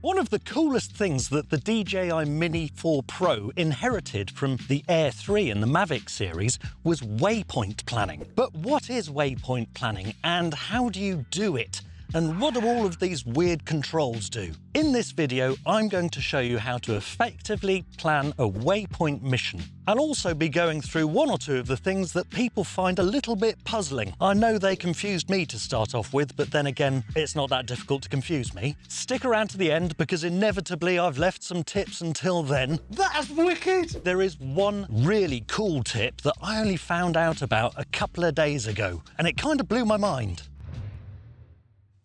One of the coolest things that the DJI Mini 4 Pro inherited from the Air 3 and the Mavic Series was waypoint planning. But what is waypoint planning and how do you do it? And what do all of these weird controls do? In this video, I'm going to show you how to effectively plan a waypoint mission. I'll also be going through one or two of the things that people find a little bit puzzling. I know they confused me to start off with, but then again, it's not that difficult to confuse me. Stick around to the end because inevitably I've left some tips until then. That's wicked! There is one really cool tip that I only found out about a couple of days ago, and it kind of blew my mind.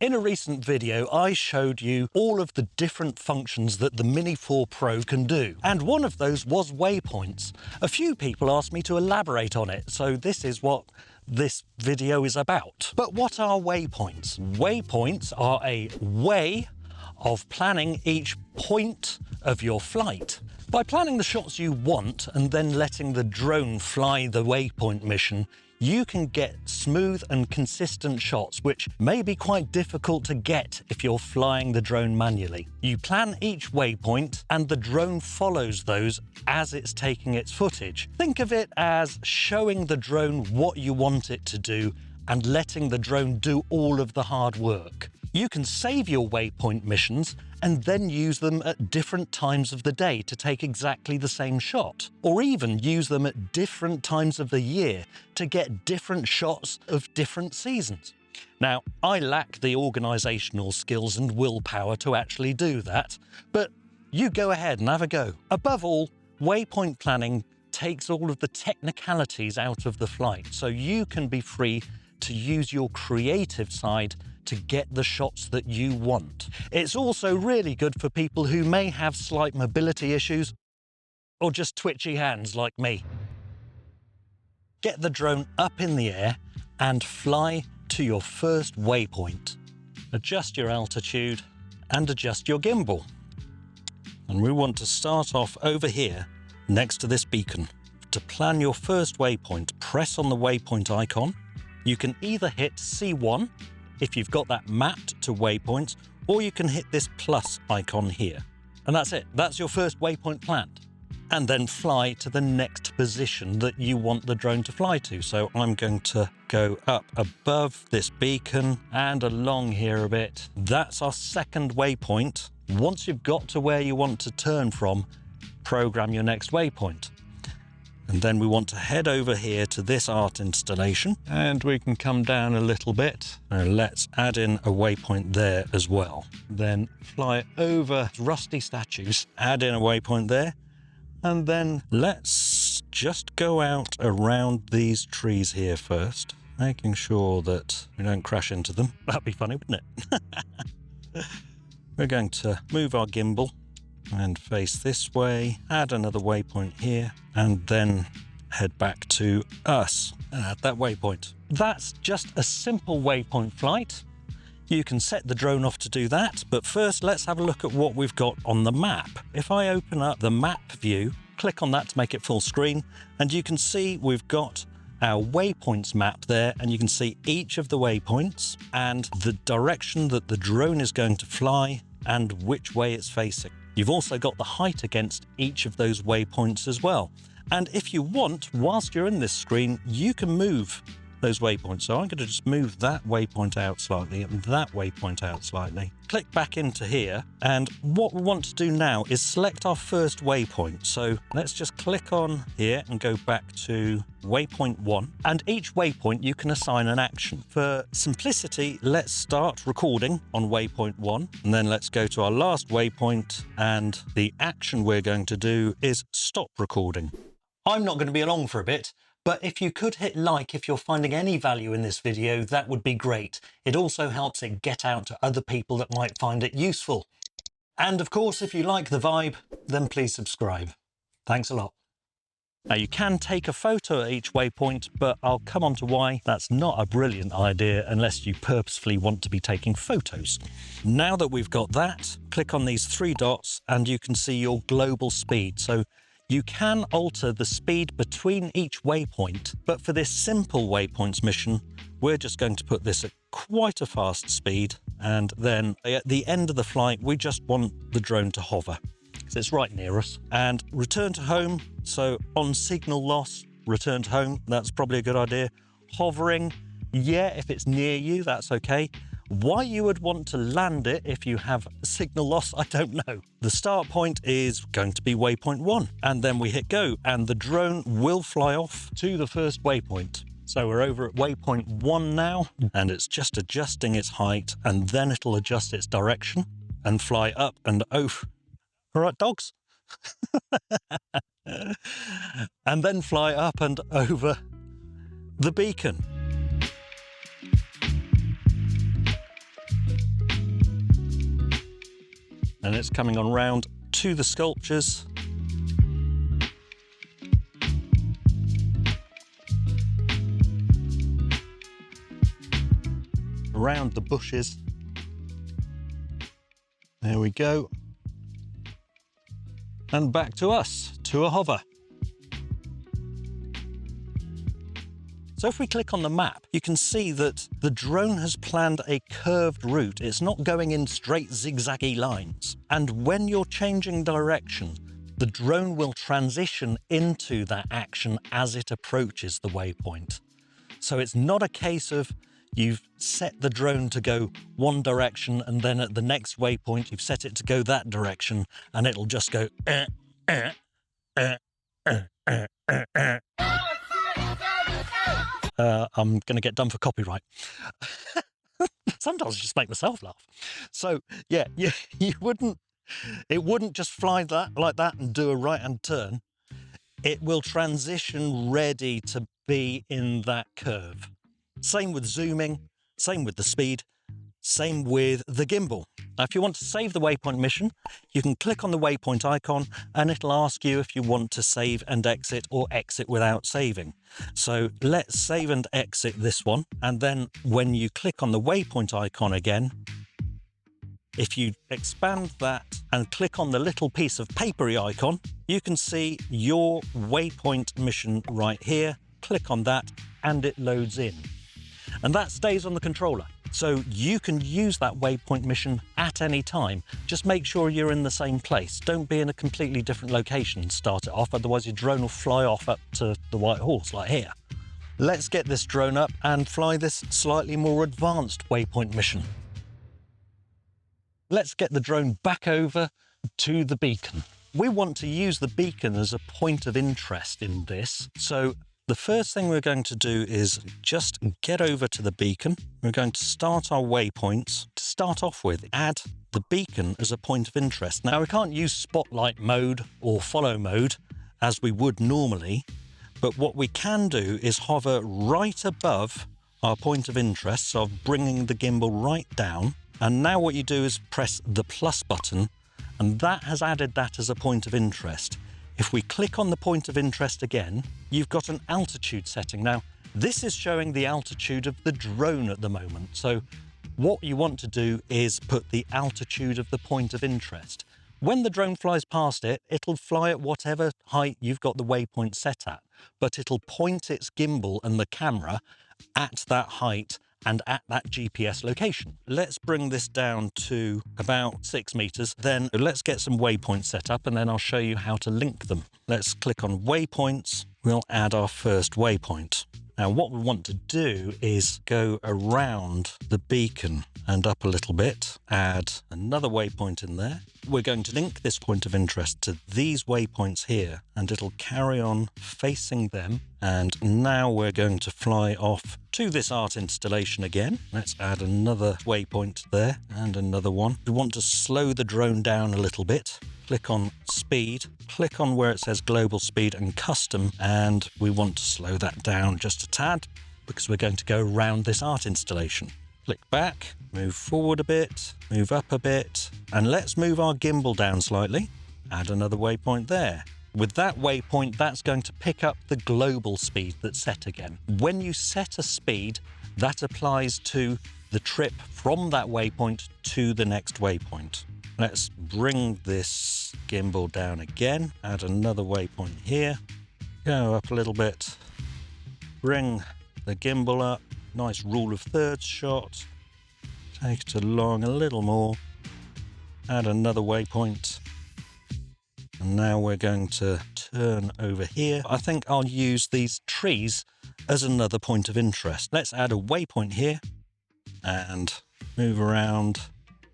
In a recent video, I showed you all of the different functions that the Mini 4 Pro can do, and one of those was waypoints. A few people asked me to elaborate on it, so this is what this video is about. But what are waypoints? Waypoints are a way of planning each point of your flight. By planning the shots you want and then letting the drone fly the waypoint mission, you can get smooth and consistent shots, which may be quite difficult to get if you're flying the drone manually. You plan each waypoint and the drone follows those as it's taking its footage. Think of it as showing the drone what you want it to do and letting the drone do all of the hard work. You can save your waypoint missions and then use them at different times of the day to take exactly the same shot, or even use them at different times of the year to get different shots of different seasons. Now, I lack the organisational skills and willpower to actually do that, but you go ahead and have a go. Above all, waypoint planning takes all of the technicalities out of the flight, so you can be free to use your creative side to get the shots that you want. It's also really good for people who may have slight mobility issues or just twitchy hands like me. Get the drone up in the air and fly to your first waypoint. Adjust your altitude and adjust your gimbal. And we want to start off over here next to this beacon. To plan your first waypoint, press on the waypoint icon. You can either hit C1 if you've got that mapped to waypoints, or you can hit this plus icon here. And that's it. That's your first waypoint planned. And then fly to the next position that you want the drone to fly to. So I'm going to go up above this beacon and along here a bit. That's our second waypoint. Once you've got to where you want to turn from, program your next waypoint. And then we want to head over here to this art installation, and we can come down a little bit. Now let's add in a waypoint there as well. Then fly over rusty statues, add in a waypoint there, and then let's just go out around these trees here first, making sure that we don't crash into them. That'd be funny, wouldn't it? We're going to move our gimbal and face this way, add another waypoint here, and then head back to us and add that waypoint. That's just a simple waypoint flight. You can set the drone off to do that, but first let's have a look at what we've got on the map. If I open up the map view, click on that to make it full screen, and you can see we've got our waypoints map there, and you can see each of the waypoints and the direction that the drone is going to fly and which way it's facing. You've also got the height against each of those waypoints as well. And if you want, whilst you're in this screen, you can move those waypoints. So I'm going to just move that waypoint out slightly and that waypoint out slightly. Click back into here. And what we want to do now is select our first waypoint. So let's just click on here and go back to waypoint 1. And each waypoint you can assign an action. For simplicity, let's start recording on waypoint 1. And then let's go to our last waypoint. And the action we're going to do is stop recording. I'm not going to be along for a bit, but if you could hit like if you're finding any value in this video, that would be great. It also helps it get out to other people that might find it useful. And of course, if you like the vibe, then please subscribe. Thanks a lot. Now you can take a photo at each waypoint, but I'll come on to why that's not a brilliant idea unless you purposefully want to be taking photos. Now that we've got that, click on these three dots and you can see your global speed. So You can alter the speed between each waypoint, but for this simple waypoints mission, we're just going to put this at quite a fast speed, and then at the end of the flight, we just want the drone to hover, because it's right near us, and return to home. So on signal loss, return to home, that's probably a good idea. Hovering, yeah, if it's near you, that's okay. Why you would want to land it if you have signal loss, I don't know. The start point is going to be waypoint 1, and then we hit go, and the drone will fly off to the first waypoint. So we're over at waypoint 1 now, and it's just adjusting its height, and then it'll adjust its direction and fly up and over. All right, dogs? And then fly up and over the beacon. And it's coming on round to the sculptures. Around the bushes. There we go. And back to us, to a hover. So if we click on the map, you can see that the drone has planned a curved route. It's not going in straight zigzaggy lines. And when you're changing direction, the drone will transition into that action as it approaches the waypoint. So it's not a case of you've set the drone to go one direction and then at the next waypoint you've set it to go that direction and it'll just go I'm going to get done for copyright. Sometimes I just make myself laugh. So yeah, it wouldn't just fly like that and do a right-hand turn. It will transition ready to be in that curve. Same with zooming, same with the speed, same with the gimbal. Now, if you want to save the waypoint mission, you can click on the waypoint icon and it'll ask you if you want to save and exit or exit without saving. So let's save and exit this one. And then when you click on the waypoint icon again, if you expand that and click on the little piece of papery icon, you can see your waypoint mission right here. Click on that and it loads in. And that stays on the controller. So you can use that waypoint mission at any time. Just make sure you're in the same place. Don't be in a completely different location and start it off, otherwise your drone will fly off up to the White Horse, like here. Let's get this drone up and fly this slightly more advanced waypoint mission. Let's get the drone back over to the beacon. We want to use the beacon as a point of interest in this. So the first thing we're going to do is just get over to the beacon. We're going to start our waypoints. To start off with, add the beacon as a point of interest. Now, we can't use spotlight mode or follow mode as we would normally, but what we can do is hover right above our point of interest, so bringing the gimbal right down. And now what you do is press the plus button, and that has added that as a point of interest. If we click on the point of interest again, you've got an altitude setting. Now, this is showing the altitude of the drone at the moment. So what you want to do is put the altitude of the point of interest. When the drone flies past it, it'll fly at whatever height you've got the waypoint set at, but it'll point its gimbal and the camera at that height and at that GPS location. Let's bring this down to about 6 meters. Then let's get some waypoints set up and then I'll show you how to link them. Let's click on waypoints. We'll add our first waypoint. Now what we want to do is go around the beacon and up a little bit, add another waypoint in there. We're going to link this point of interest to these waypoints here and it'll carry on facing them. And now we're going to fly off to this art installation again. Let's add another waypoint there and another one. We want to slow the drone down a little bit. Click on speed, click on where it says global speed and custom, and we want to slow that down just a tad because we're going to go around this art installation. Click back, move forward a bit, move up a bit, and let's move our gimbal down slightly. Add another waypoint there. With that waypoint, that's going to pick up the global speed that's set again. When you set a speed, that applies to the trip from that waypoint to the next waypoint. Let's bring this gimbal down again, add another waypoint here, go up a little bit, bring the gimbal up, nice rule of thirds shot, take it along a little more, add another waypoint, and now we're going to turn over here. I think I'll use these trees as another point of interest. Let's add a waypoint here and move around,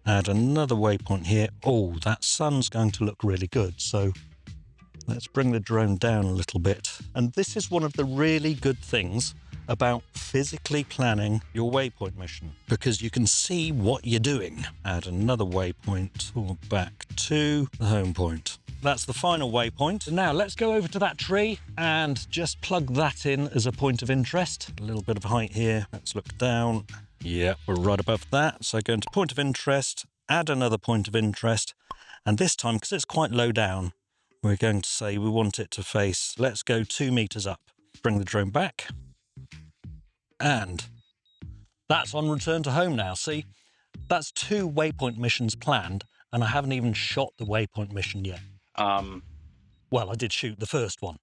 add another waypoint here. Oh, that sun's going to look really good, so let's bring the drone down a little bit. And this is one of the really good things about physically planning your waypoint mission, because you can see what you're doing. Add another waypoint, or back to the home point. That's the final waypoint. Now let's go over to that tree and just plug that in as a point of interest. A little bit of height here. Let's look down. Yeah, we're right above that. So go into point of interest, add another point of interest. And this time, because it's quite low down, we're going to say we want it to face, let's go 2 meters up. Bring the drone back. And that's on return to home now. See, that's 2 waypoint missions planned, and I haven't even shot the waypoint mission yet. Well, I did shoot the first one.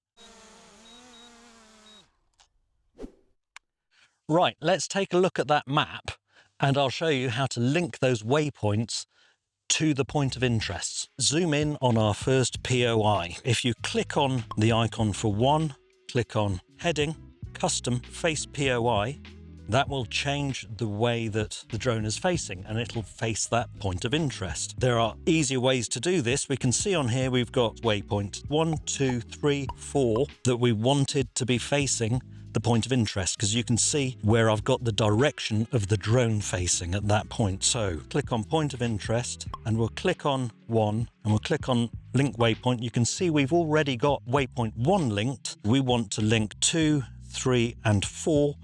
Right, let's take a look at that map, and I'll show you how to link those waypoints to the point of interest. Zoom in on our first POI. If you click on the icon for one, click on heading, custom face POI, that will change the way that the drone is facing, and it'll face that point of interest. There are easier ways to do this. We can see on here we've got waypoint 1, 2, 3, 4 that we wanted to be facing the point of interest, because you can see where I've got the direction of the drone facing at that point. So click on point of interest, and we'll click on 1, and we'll click on link waypoint. You can see we've already got waypoint 1 linked. We want to link 2, 3 and 4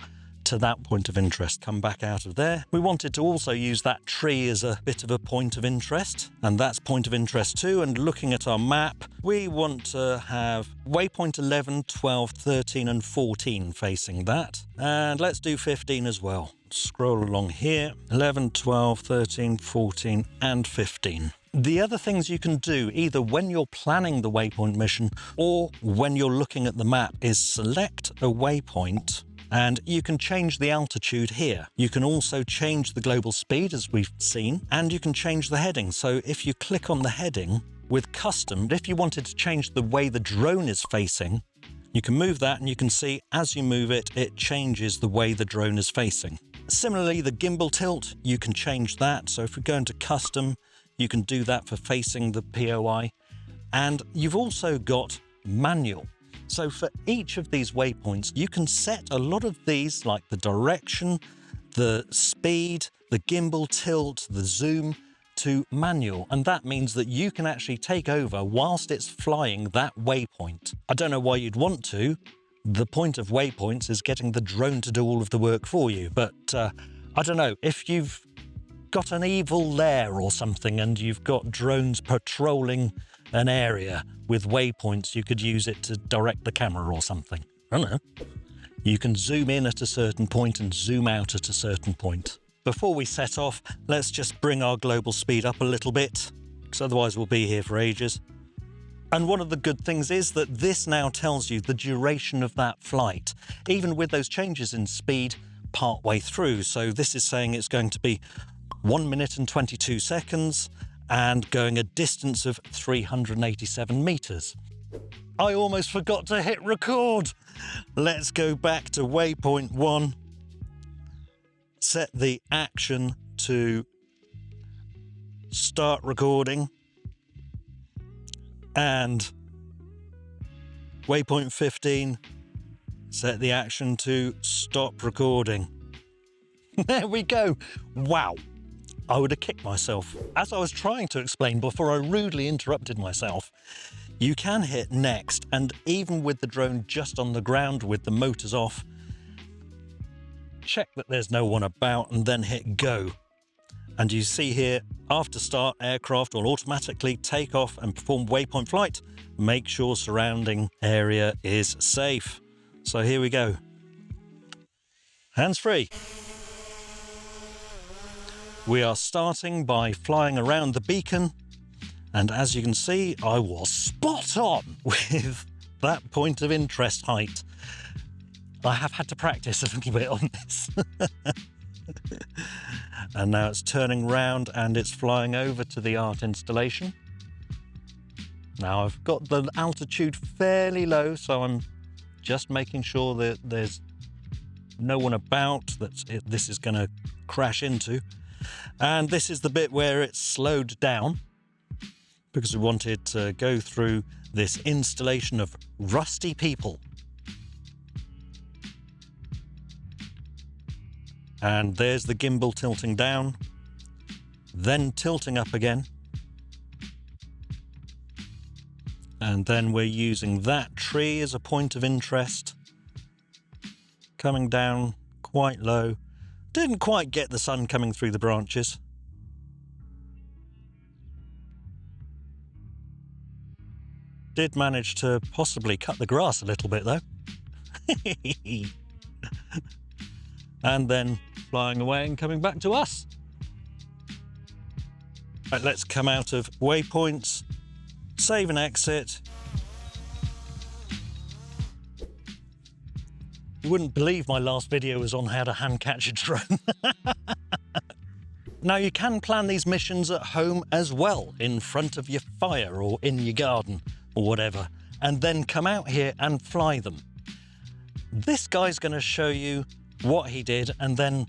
to that point of interest. Come back out of there. We wanted to also use that tree as a bit of a point of interest, and that's point of interest 2. And looking at our map, we want to have waypoint 11, 12, 13 and 14 facing that. And let's do 15 as well. Scroll along here, 11, 12, 13, 14 and 15. The other things you can do, either when you're planning the waypoint mission or when you're looking at the map, is select a waypoint, and you can change the altitude here. You can also change the global speed, as we've seen, and you can change the heading. So if you click on the heading with custom, if you wanted to change the way the drone is facing, you can move that, and you can see as you move it, it changes the way the drone is facing. Similarly, the gimbal tilt, you can change that. So if we go into custom, you can do that for facing the POI. And you've also got manual. So for each of these waypoints, you can set a lot of these, like the direction, the speed, the gimbal tilt, the zoom, to manual. And that means that you can actually take over whilst it's flying that waypoint. I don't know why you'd want to. The point of waypoints is getting the drone to do all of the work for you. But I don't know, if you've got an evil lair or something and you've got drones patrolling an area with waypoints, you could use it to direct the camera or something. I don't know. You can zoom in at a certain point and zoom out at a certain point. Before we set off, let's just bring our global speed up a little bit, because otherwise we'll be here for ages. And one of the good things is that this now tells you the duration of that flight, even with those changes in speed part way through. So this is saying it's going to be 1 minute and 22 seconds and going a distance of 387 meters. I almost forgot to hit record. Let's go back to waypoint 1. Set the action to start recording. And waypoint 15, set the action to stop recording. There we go. Wow. I would have kicked myself. As I was trying to explain before I rudely interrupted myself, you can hit next, and even with the drone just on the ground with the motors off, check that there's no one about and then hit go. And you see here, after start, aircraft will automatically take off and perform waypoint flight. Make sure surrounding area is safe. So here we go. Hands free. We are starting by flying around the beacon And as you can see, I was spot on with that point of interest height. I have had to practice a little bit on this. And now it's turning round and it's flying over to the art installation. Now I've got the altitude fairly low, so I'm just making sure that there's no one about that this is going to crash into. And this is the bit where it's slowed down because we wanted to go through this installation of rusty people. And there's the gimbal tilting down, then tilting up again. And then we're using that tree as a point of interest, coming down quite low. Didn't quite get the sun coming through the branches. Did manage to possibly cut the grass a little bit though. And then flying away and coming back to us. Right, let's come out of waypoints, save and exit. You wouldn't believe my last video was on how to hand catch a drone. Now you can plan these missions at home as well, in front of your fire or in your garden or whatever, and then come out here and fly them. This guy's going to show you what he did and then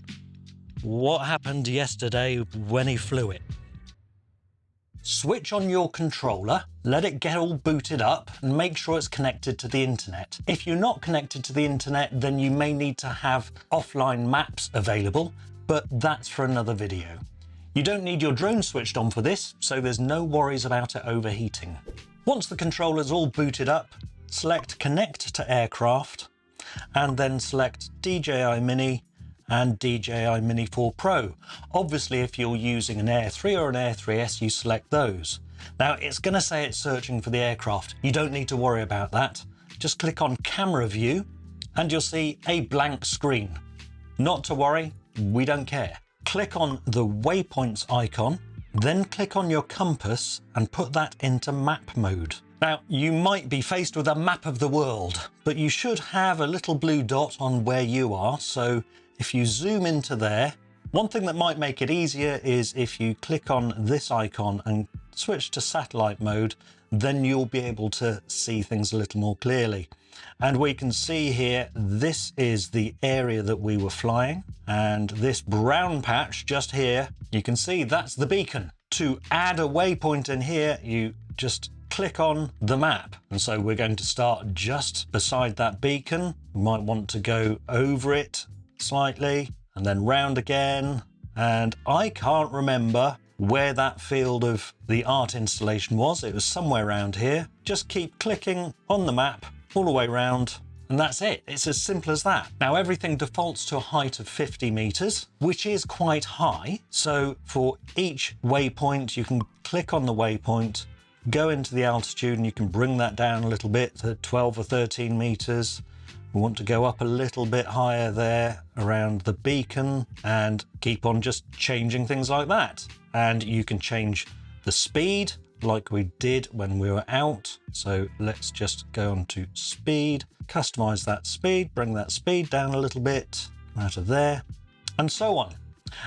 what happened yesterday when he flew it. Switch on your controller, let it get all booted up and make sure it's connected to the internet. If you're not connected to the internet, then you may need to have offline maps available, but that's for another video. You don't need your drone switched on for this, so there's no worries about it overheating. Once the controller's all booted up, select Connect to Aircraft, and then select DJI Mini and DJI Mini 4 Pro. Obviously, if you're using an Air 3 or an Air 3S, you select those. Now, it's going to say it's searching for the aircraft. You don't need to worry about that. Just click on Camera View, and you'll see a blank screen. Not to worry, we don't care. Click on the Waypoints icon, then click on your compass and put that into map mode. Now, you might be faced with a map of the world, but you should have a little blue dot on where you are. So if you zoom into there, one thing that might make it easier is if you click on this icon and switch to satellite mode, then you'll be able to see things a little more clearly. And we can see here, this is the area that we were flying. And this brown patch just here, you can see that's the beacon. To add a waypoint in here, you just click on the map. And so we're going to start just beside that beacon. We might want to go over it slightly and then round again. And I can't remember where that field of the art installation was. It was somewhere around here. Just keep clicking on the map all the way around, and that's it. It's as simple as that. Now, everything defaults to a height of 50 meters, which is quite high. So for each waypoint, you can click on the waypoint, go into the altitude, and you can bring that down a little bit to 12 or 13 meters. We want to go up a little bit higher there around the beacon and keep on just changing things like that. And you can change the speed like we did when we were out. So let's just go on to speed, customize that speed, bring that speed down a little bit out of there, and so on.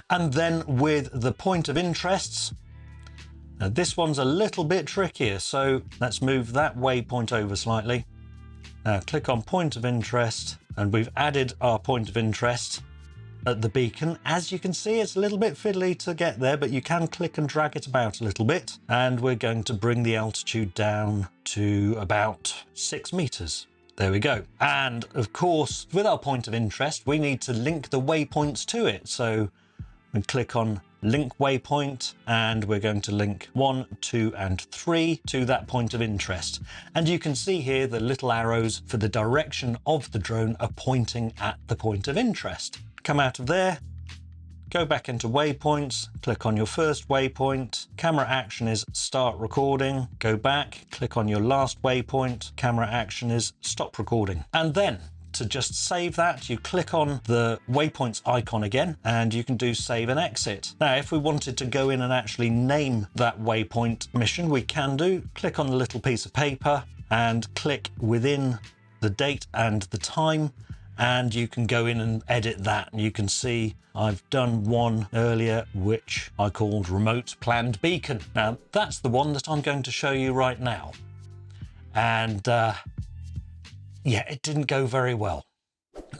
And then with the point of interests, now this one's a little bit trickier. So let's move that waypoint over slightly. Now click on point of interest, and we've added our point of interest at the beacon. As you can see, it's a little bit fiddly to get there, but you can click and drag it about a little bit. And we're going to bring the altitude down to about 6 meters. There we go. And of course, with our point of interest, we need to link the waypoints to it. So we click on link waypoint, and we're going to link 1, 2, and 3 to that point of interest. And you can see here the little arrows for the direction of the drone are pointing at the point of interest. Come out of there, go back into waypoints, click on your first waypoint, camera action is start recording, go back, click on your last waypoint, camera action is stop recording. And then to just save that, you click on the waypoints icon again, and you can do save and exit. Now, if we wanted to go in and actually name that waypoint mission, we can do. Click on the little piece of paper and click within the date and the time, and you can go in and edit that. And you can see I've done one earlier which I called remote planned beacon. Now that's the one that I'm going to show you right now, and yeah, it didn't go very well.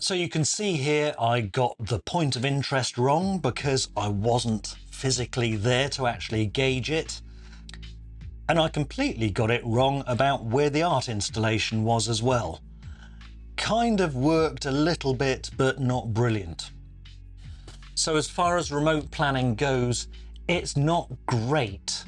So you can see here I got the point of interest wrong because I wasn't physically there to actually gauge it, and I completely got it wrong about where the art installation was as well. Kind of worked a little bit, but not brilliant. So as far as remote planning goes, it's not great.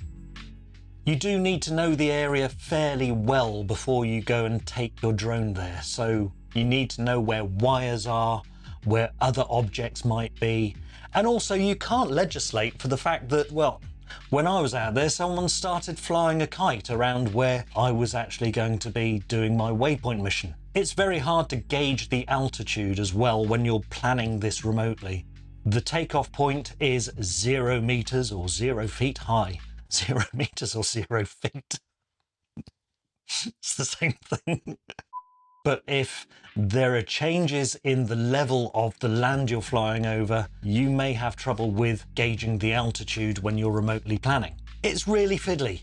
You do need to know the area fairly well before you go and take your drone there. So you need to know where wires are, where other objects might be. And also you can't legislate for the fact that, well, when I was out there, someone started flying a kite around where I was actually going to be doing my waypoint mission. It's very hard to gauge the altitude as well when you're planning this remotely. The takeoff point is 0 meters or 0 feet high. 0 meters or 0 feet. It's the same thing. But if there are changes in the level of the land you're flying over, you may have trouble with gauging the altitude when you're remotely planning. It's really fiddly.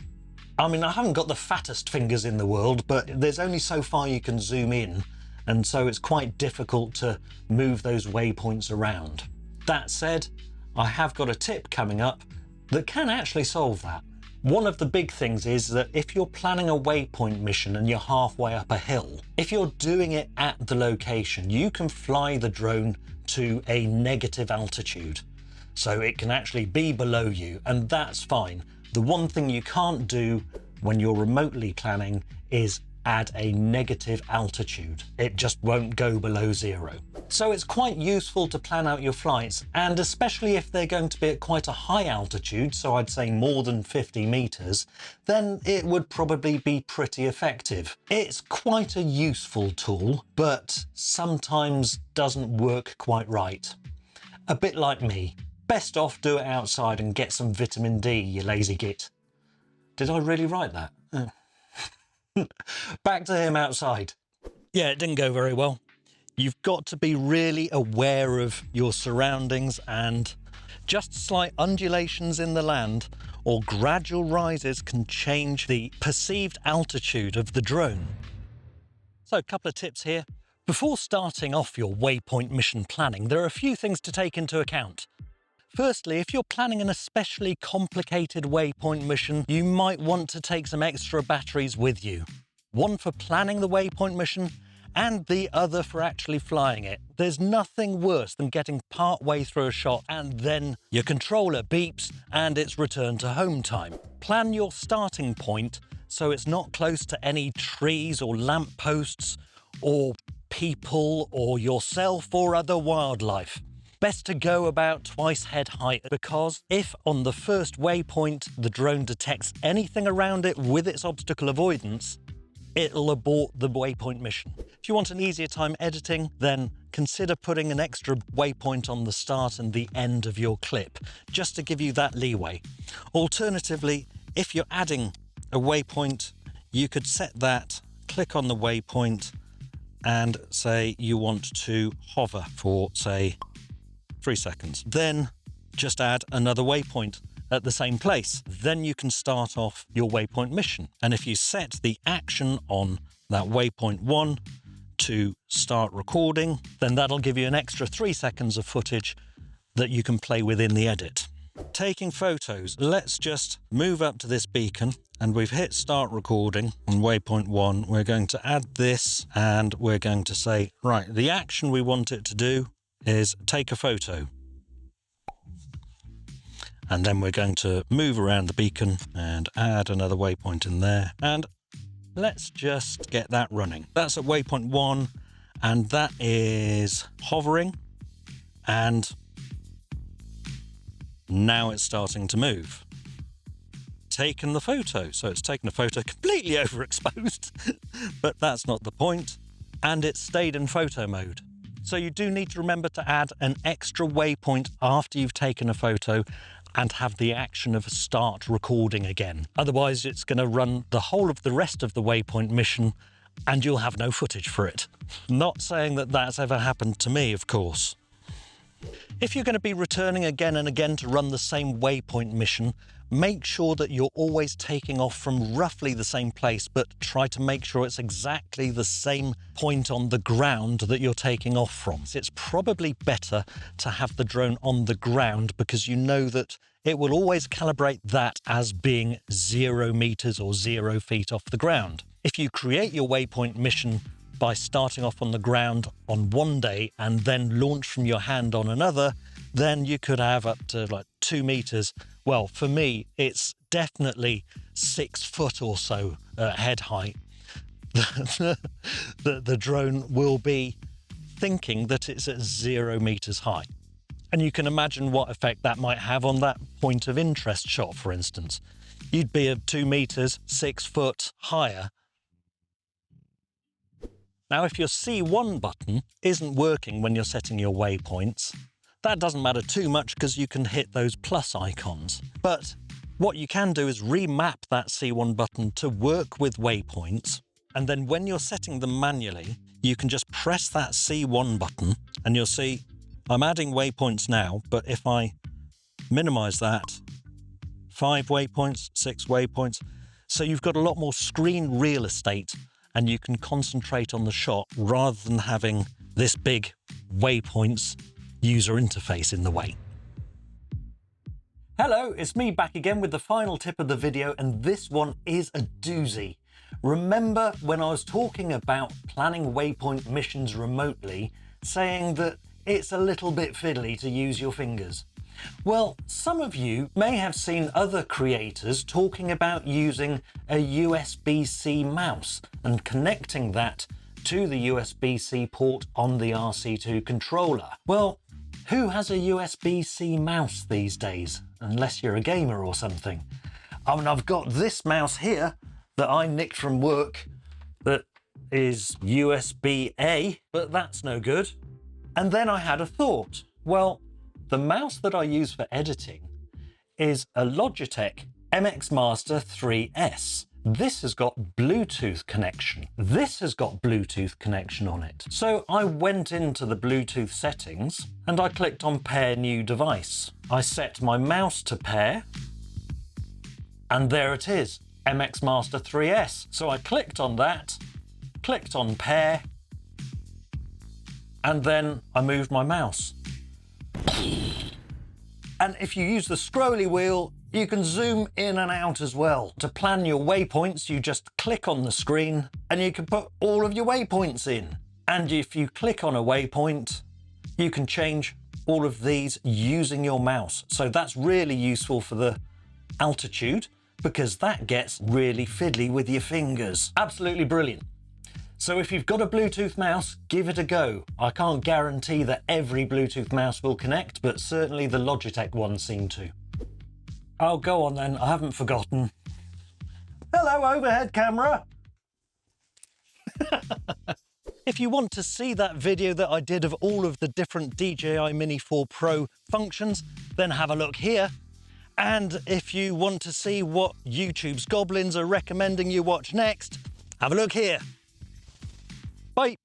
I mean, I haven't got the fattest fingers in the world, but there's only so far you can zoom in, and so it's quite difficult to move those waypoints around. That said, I have got a tip coming up that can actually solve that. One of the big things is that if you're planning a waypoint mission and you're halfway up a hill, if you're doing it at the location, you can fly the drone to a negative altitude. So it can actually be below you, and that's fine. The one thing you can't do when you're remotely planning is add a negative altitude. It just won't go below 0. So it's quite useful to plan out your flights, and especially if they're going to be at quite a high altitude, so I'd say more than 50 meters, then it would probably be pretty effective. It's quite a useful tool, but sometimes doesn't work quite right. A bit like me. Best off do it outside and get some vitamin D, you lazy git. Did I really write that? Oh. Back to him outside. Yeah, it didn't go very well. You've got to be really aware of your surroundings, and just slight undulations in the land or gradual rises can change the perceived altitude of the drone. So a couple of tips here. Before starting off your waypoint mission planning, there are a few things to take into account. Firstly, if you're planning an especially complicated waypoint mission, you might want to take some extra batteries with you. One for planning the waypoint mission and the other for actually flying it. There's nothing worse than getting part way through a shot and then your controller beeps and it's return to home time. Plan your starting point so it's not close to any trees or lamp posts or people or yourself or other wildlife. Best to go about twice head height, because if on the first waypoint the drone detects anything around it with its obstacle avoidance, it'll abort the waypoint mission. If you want an easier time editing, then consider putting an extra waypoint on the start and the end of your clip, just to give you that leeway. Alternatively, if you're adding a waypoint, you could set that, click on the waypoint, and say you want to hover for, say, 3 seconds. Then just add another waypoint at the same place. Then you can start off your waypoint mission. And if you set the action on that waypoint 1 to start recording, then that'll give you an extra 3 seconds of footage that you can play with in the edit. Taking photos, let's just move up to this beacon, and we've hit start recording on waypoint 1. We're going to add this, and we're going to say, right, the action we want it to do is take a photo. And then we're going to move around the beacon and add another waypoint in there. And let's just get that running. That's at waypoint 1, and that is hovering. And now it's starting to move. Taken the photo. So it's taken a photo completely overexposed, but that's not the point. and it stayed in photo mode. So you do need to remember to add an extra waypoint after you've taken a photo and have the action of start recording again. Otherwise, it's going to run the whole of the rest of the waypoint mission and you'll have no footage for it. Not saying that that's ever happened to me, of course. If you're going to be returning again and again to run the same waypoint mission, make sure that you're always taking off from roughly the same place, but try to make sure it's exactly the same point on the ground that you're taking off from. It's probably better to have the drone on the ground because you know that it will always calibrate that as being 0 meters or 0 feet off the ground. If you create your waypoint mission by starting off on the ground on one day and then launch from your hand on another, then you could have up to like 2 meters. Well, for me, it's definitely 6 foot or so head height. The drone will be thinking that it's at 0 meters high. And you can imagine what effect that might have on that point of interest shot, for instance. You'd be at 2 meters, 6 foot higher. Now, if your C1 button isn't working when you're setting your waypoints, that doesn't matter too much because you can hit those plus icons. But what you can do is remap that C1 button to work with waypoints. And then when you're setting them manually, you can just press that C1 button and you'll see I'm adding waypoints now, but if I minimize that, 5 waypoints, 6 waypoints. So you've got a lot more screen real estate and you can concentrate on the shot rather than having this big waypoints user interface in the way. Hello, it's me back again with the final tip of the video, and this one is a doozy. Remember when I was talking about planning waypoint missions remotely, saying that it's a little bit fiddly to use your fingers? Well, some of you may have seen other creators talking about using a USB-C mouse and connecting that to the USB-C port on the RC2 controller. Well, who has a USB-C mouse these days? Unless you're a gamer or something. I mean, I've got this mouse here that I nicked from work that is USB-A, but that's no good. And then I had a thought. Well, the mouse that I use for editing is a Logitech MX Master 3S. This has got Bluetooth connection. This has got Bluetooth connection on it. So I went into the Bluetooth settings and I clicked on Pair New Device. I set my mouse to pair and there it is, MX Master 3S. So I clicked on that, clicked on Pair, and then I moved my mouse. And if you use the scrolly wheel, you can zoom in and out as well. To plan your waypoints, you just click on the screen and you can put all of your waypoints in. And if you click on a waypoint, you can change all of these using your mouse. So that's really useful for the altitude because that gets really fiddly with your fingers. Absolutely brilliant. So if you've got a Bluetooth mouse, give it a go. I can't guarantee that every Bluetooth mouse will connect, but certainly the Logitech ones seem to. Oh, go on then, I haven't forgotten. Hello, overhead camera. If you want to see that video that I did of all of the different DJI Mini 4 Pro functions, then have a look here. And if you want to see what YouTube's goblins are recommending you watch next, have a look here. Bye.